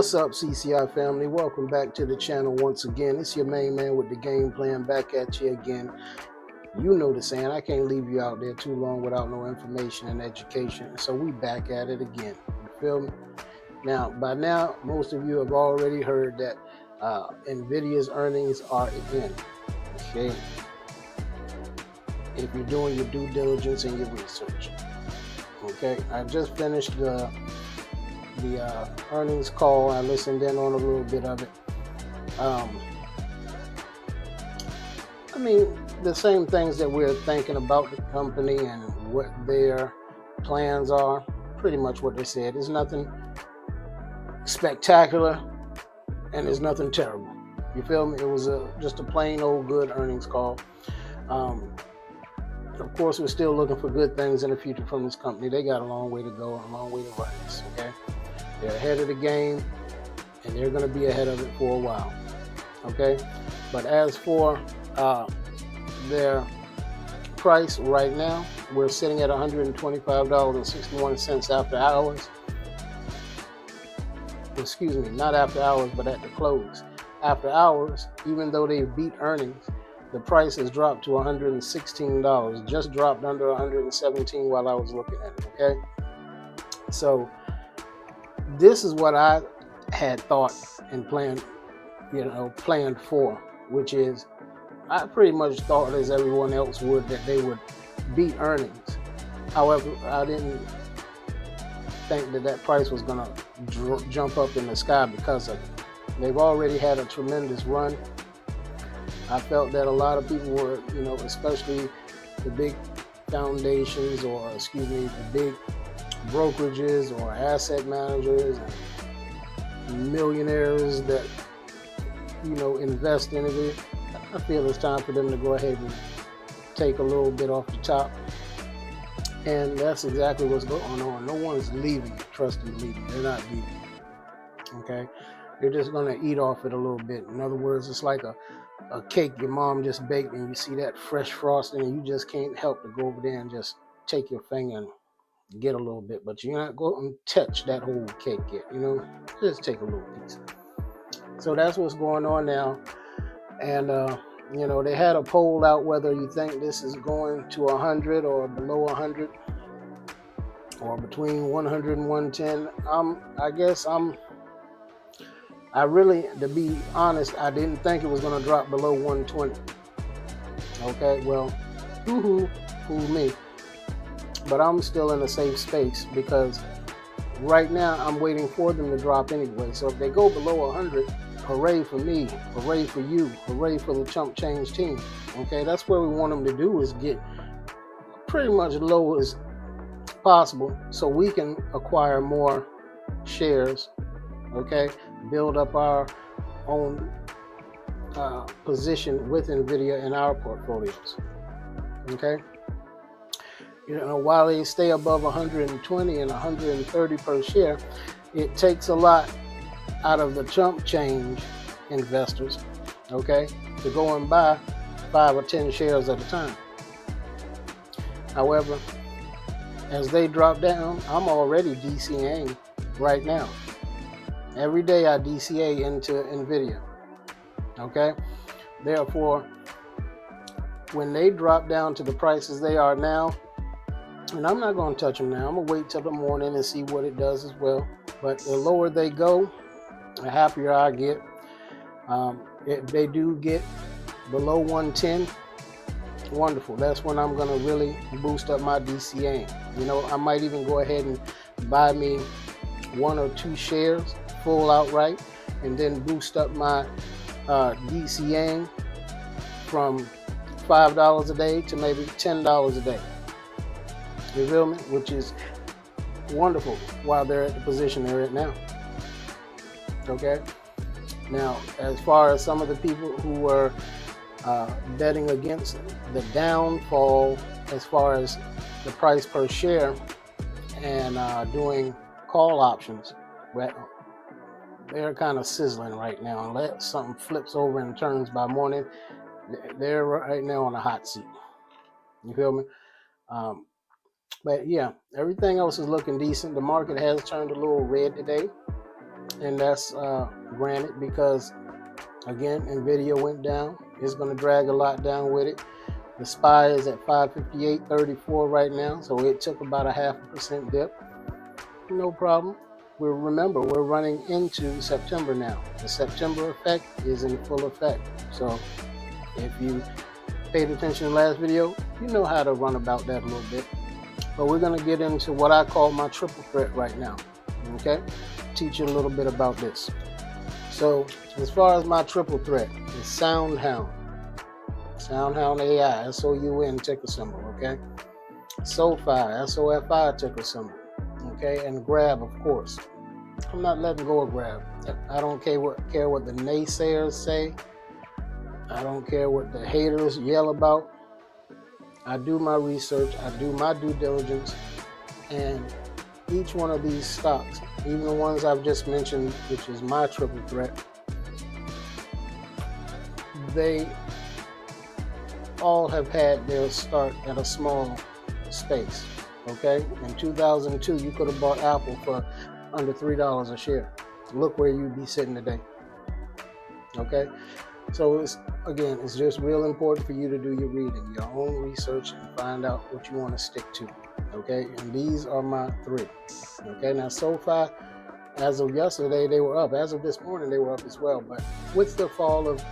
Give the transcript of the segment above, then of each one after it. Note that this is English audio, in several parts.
What's up, CCI family? Welcome back to the channel once again. It's your main man with the game plan back at you again. You know the saying, I can't leave you out there too long without no information and education. So we back at it again. You feel me? Now, by now, most of you have already heard that Nvidia's earnings are in. Okay. If you're doing your due diligence and your research. Okay. I just finished the earnings call. I listened in on a little bit of it. I mean, the same things that we're thinking about the company and what their plans are, pretty much what they said. There's nothing spectacular and there's nothing terrible. You feel me? It was just a plain old good earnings call. Of course, we're still looking for good things in the future from this company. They got a long way to go, a long way to run this, okay? They're ahead of the game, and they're going to be ahead of it for a while, okay? But as for their price right now, we're sitting at $125.61 after hours. Excuse me, not after hours, but at the close. After hours, even though they beat earnings, the price has dropped to $116, just dropped under $117 while I was looking at it, okay? So this is what I had thought and planned for, which is I pretty much thought, as everyone else would, that they would beat earnings. However, I didn't think that price was going to jump up in the sky because of it. They've already had a tremendous run. I felt that a lot of people were, especially the big foundations the big brokerages or asset managers and millionaires that, invest in it. I feel it's time for them to go ahead and take a little bit off the top. And that's exactly what's going on. No one's leaving. Trust me, leaving. They're not leaving. Okay? They're just going to eat off it a little bit. In other words, it's like a cake your mom just baked and you see that fresh frosting and you just can't help to go over there and just take your finger and get a little bit, but you're not going to touch that whole cake yet, just take a little piece. So that's what's going on now. And they had a poll out whether you think this is going to 100 or below 100 or between 100 and 110. I really, to be honest, I didn't think it was going to drop below 120. Okay, well, fool me. But I'm still in a safe space because right now I'm waiting for them to drop anyway. So if they go below 100, hooray for me, hooray for you, hooray for the chump change team. Okay, that's where we want them to do, is get pretty much low as possible so we can acquire more shares. Okay, build up our own position with Nvidia in our portfolios. Okay, while they stay above 120 and 130 per share, it takes a lot out of the chump change investors, okay, to go and buy 5 or 10 shares at a time. However, as they drop down, I'm already DCAing right now. Every day I DCA into Nvidia, okay? Therefore, when they drop down to the prices they are now, and I'm not going to touch them now, I'm going to wait till the morning and see what it does as well. But the lower they go, the happier I get. If they do get below 110, wonderful. That's when I'm going to really boost up my DCA. I might even go ahead and buy me 1 or 2 shares full outright and then boost up my DCA from $5 a day to maybe $10 a day. You feel me? Which is wonderful while they're at the position they're at now. Okay? Now, as far as some of the people who were betting against the downfall as far as the price per share and doing call options, well, they're kind of sizzling right now. Unless something flips over and turns by morning, they're right now on a hot seat. You feel me? But yeah, everything else is looking decent. The market has turned a little red today. and that's granted because again, Nvidia went down. It's going to drag a lot down with it. The SPY is at 558.34 right now, so it took about a 0.5% dip. No problem. Remember, we're running into September now. The September effect is in full effect. So if you paid attention to the last video, you know how to run about that a little bit. But we're going to get into what I call my triple threat right now. Okay? Teach you a little bit about this. So as far as my triple threat is SoundHound. SoundHound AI, SOUN ticker symbol, okay? SoFi, SOFI ticker symbol, okay? And Grab, of course. I'm not letting go of Grab. I don't care what the naysayers say. I don't care what the haters yell about. I do my research. I do my due diligence. And each one of these stocks, even the ones I've just mentioned, which is my triple threat, they all have had their start at a small space. Okay, in 2002, you could have bought Apple for under $3 a share. Look where you'd be sitting today. Okay, so it's just real important for you to do your reading, your own research, and find out what you want to stick to. Okay, and these are my three. Okay, now SoFi, as of yesterday, they were up. As of this morning, they were up as well. But with the fall of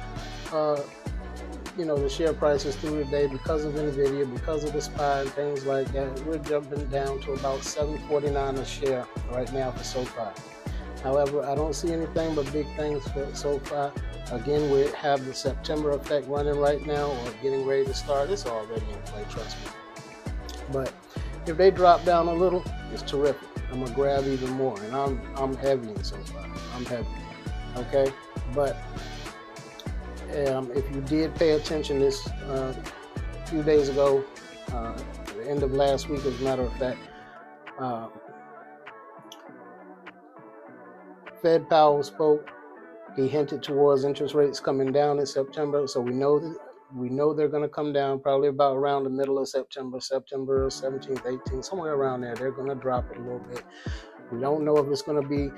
the share prices through the day because of Nvidia, because of the SPY and things like that, we're jumping down to about $7.49 a share right now for SoFi. However, I don't see anything but big things for SoFi. Again, we have the September effect running right now, or getting ready to start. It's already in play, trust me. But if they drop down a little, it's terrific. I'm gonna grab even more, and I'm heavy in SoFi. I'm heavy. Okay, but if you did pay attention this few days ago, the end of last week, as a matter of fact, Fed Powell spoke. He hinted towards interest rates coming down in September, so we know they're going to come down probably about around the middle of September 17th, 18th, somewhere around there. They're going to drop it a little bit. We don't know if it's going to be,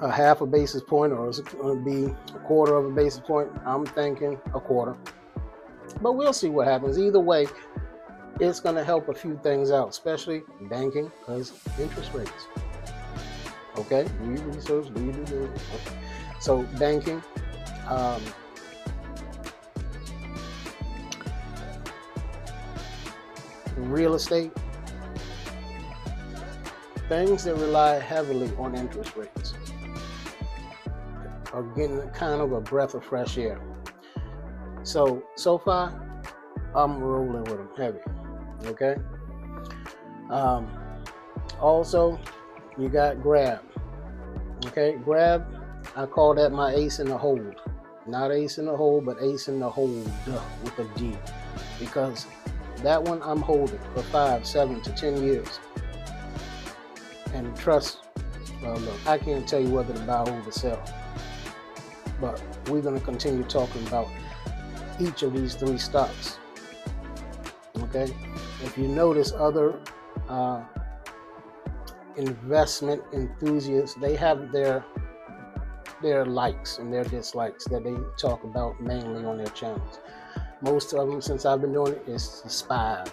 a half a basis point or is it going to be a quarter of a basis point. I'm thinking a quarter, but we'll see what happens. Either way, it's going to help a few things out, especially banking, because interest rates. Okay, do you research? Do you do this? Okay. So banking, real estate, things that rely heavily on interest rates are getting kind of a breath of fresh air. So far, I'm rolling with them heavy. Okay. Also, you got Grab. Okay, Grab, I call that my ace in the hold. Not ace in the hole, but ace in the hold with a D. Because that one I'm holding for 5, 7 to 10 years. And trust, well, look, I can't tell you whether to buy, hold, or sell. But we're going to continue talking about each of these three stocks. Okay? If you notice, other investment enthusiasts, they have their likes and their dislikes that they talk about mainly on their channels. Most of them, since I've been doing it, is the SPY.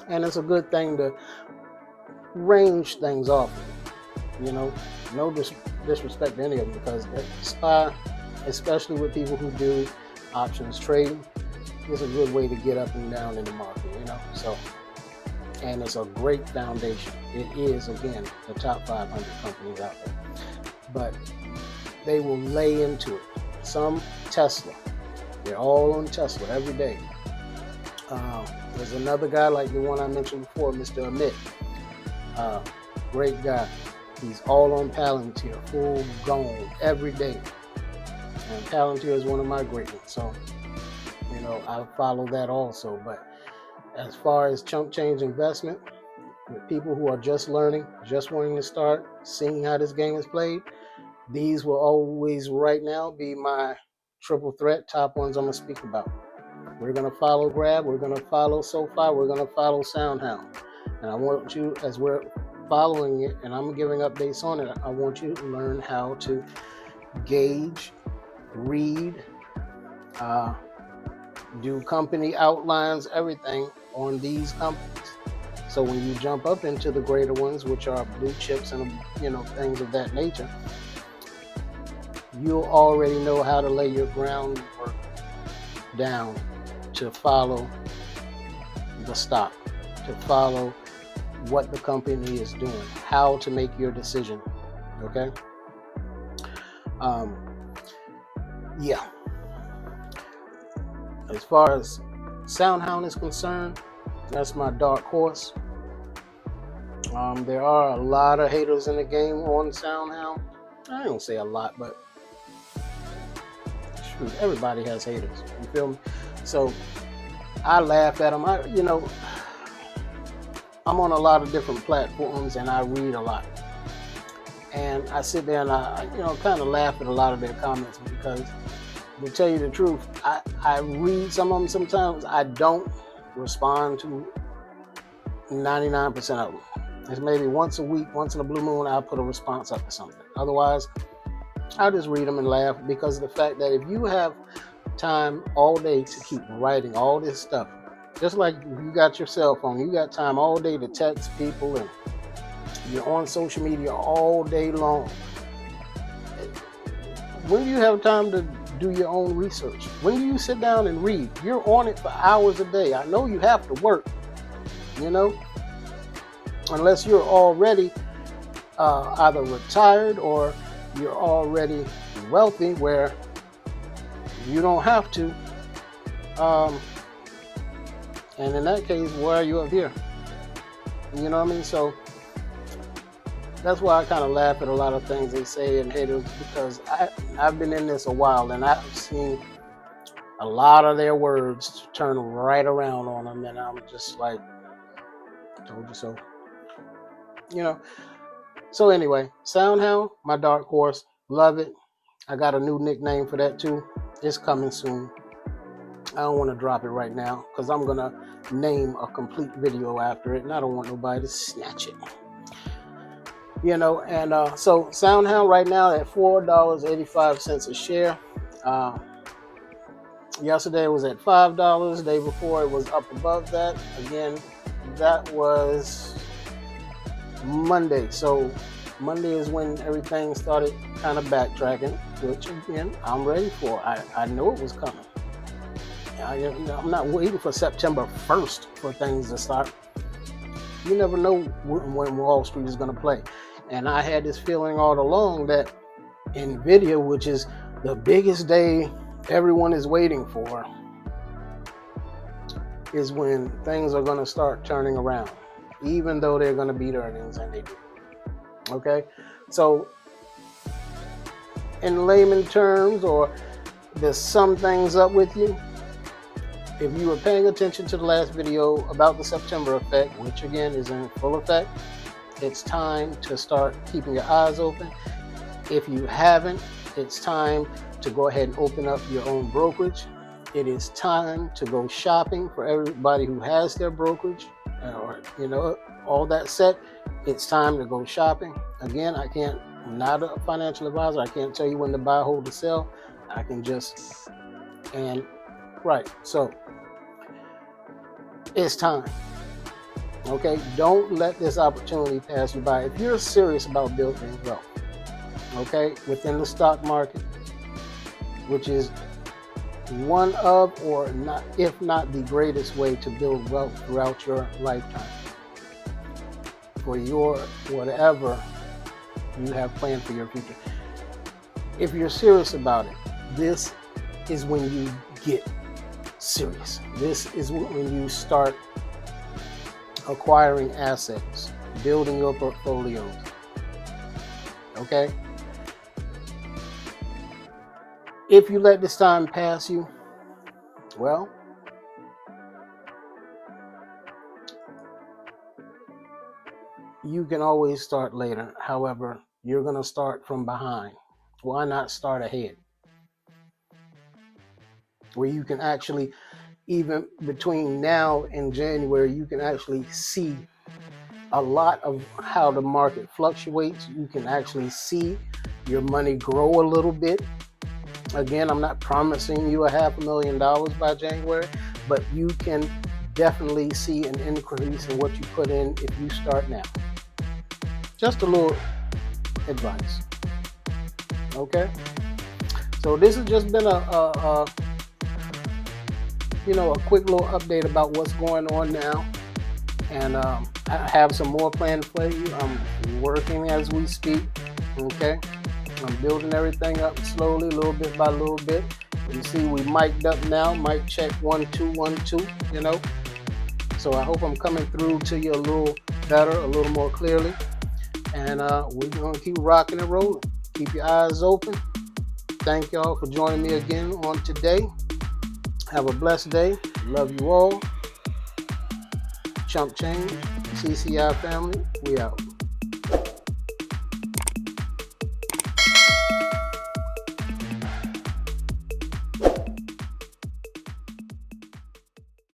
And it's a good thing to range things off. No disrespect to any of them, because the SPY, especially with people who do options trading, is a good way to get up and down in the market, So, and it's a great foundation. It is, again, the top 500 companies out there. But they will lay into it. Some Tesla. They're all on Tesla every day. There's another guy like the one I mentioned before, Mr. Amit. Great guy. He's all on Palantir, full gone every day. And Palantir is one of my great ones. So, I follow that also. But as far as chump change investment, with people who are just learning, just wanting to start, seeing how this game is played, these will always right now be my triple threat top ones I'm going to speak about. We're going to follow Grab, we're going to follow SoFi, we're going to follow SoundHound. And I want you, as we're following it and I'm giving updates on it, I want you to learn how to gauge, read, do company outlines, everything on these companies. So when you jump up into the greater ones, which are blue chips and things of that nature, you'll already know how to lay your groundwork down to follow the stock, to follow what the company is doing, how to make your decision. Okay. Yeah. As far as SoundHound is concerned, that's my dark horse. There are a lot of haters in the game on SoundHound. I don't say a lot, but shoot, everybody has haters. You feel me? So I laugh at them. I'm on a lot of different platforms and I read a lot. And I sit there and I kind of laugh at a lot of their comments because, to tell you the truth, I read some of them sometimes. I don't respond to 99% of them. It's maybe once a week, once in a blue moon, I'll put a response up to something. Otherwise, I'll just read them and laugh because of the fact that if you have time all day to keep writing all this stuff, just like you got your cell phone, you got time all day to text people and you're on social media all day long. When do you have time to do your own research? When do you sit down and read? You're on it for hours a day. I know you have to work, unless you're already either retired or you're already wealthy where you don't have to. And in that case, why are you up here? You know what I mean? So that's why I kind of laugh at a lot of things they say and haters, because I've been in this a while and I've seen a lot of their words turn right around on them, and I'm just like, told you so. So anyway, SoundHound, my dark horse, love it. I got a new nickname for that too. It's coming soon. I don't want to drop it right now because I'm going to name a complete video after it, and I don't want nobody to snatch it. So SoundHound right now at $4.85 a share. Yesterday it was at $5. The day before it was up above that. Again, that was Monday. So Monday is when everything started kind of backtracking, which again, I'm ready for. I know it was coming. I'm not waiting for September 1st for things to start. You never know when Wall Street is going to play. And I had this feeling all along that Nvidia, which is the biggest day everyone is waiting for, is when things are going to start turning around, even though they're going to beat earnings, and they do. Okay? So, in layman terms, or to sum things up with you, if you were paying attention to the last video about the September effect, which again is in full effect, it's time to start keeping your eyes open. If you haven't, it's time to go ahead and open up your own brokerage. It is time to go shopping for everybody who has their brokerage, or all that set. It's time to go shopping. Again, I'm not a financial advisor. I can't tell you when to buy, hold, to sell. I can just, so it's time. Okay, don't let this opportunity pass you by. If you're serious about building wealth, okay, within the stock market, which is one of, or not, if not the greatest way to build wealth throughout your lifetime, for your whatever you have planned for your future. If you're serious about it, this is when you get serious. This is when you start acquiring assets, building your portfolios. Okay? If you let this time pass you, well, you can always start later. However, you're going to start from behind. Why not start ahead? Where you can actually, even between now and January, you can actually see a lot of how the market fluctuates. You can actually see your money grow a little bit. Again, I'm not promising you $500,000 by January, but you can definitely see an increase in what you put in if you start now. Just a little advice. Okay, so this has just been a quick little update about what's going on now, and I have some more planned for you. I'm working as we speak. Okay, I'm building everything up slowly, little bit by little bit. You see, we mic'd up now. Mic check 1 2 1 2. So I hope I'm coming through to you a little better, a little more clearly. And we're gonna keep rocking and rolling. Keep your eyes open. Thank y'all for joining me again on today. Have a blessed day. Love you all. Chump Change, CCI family, we out.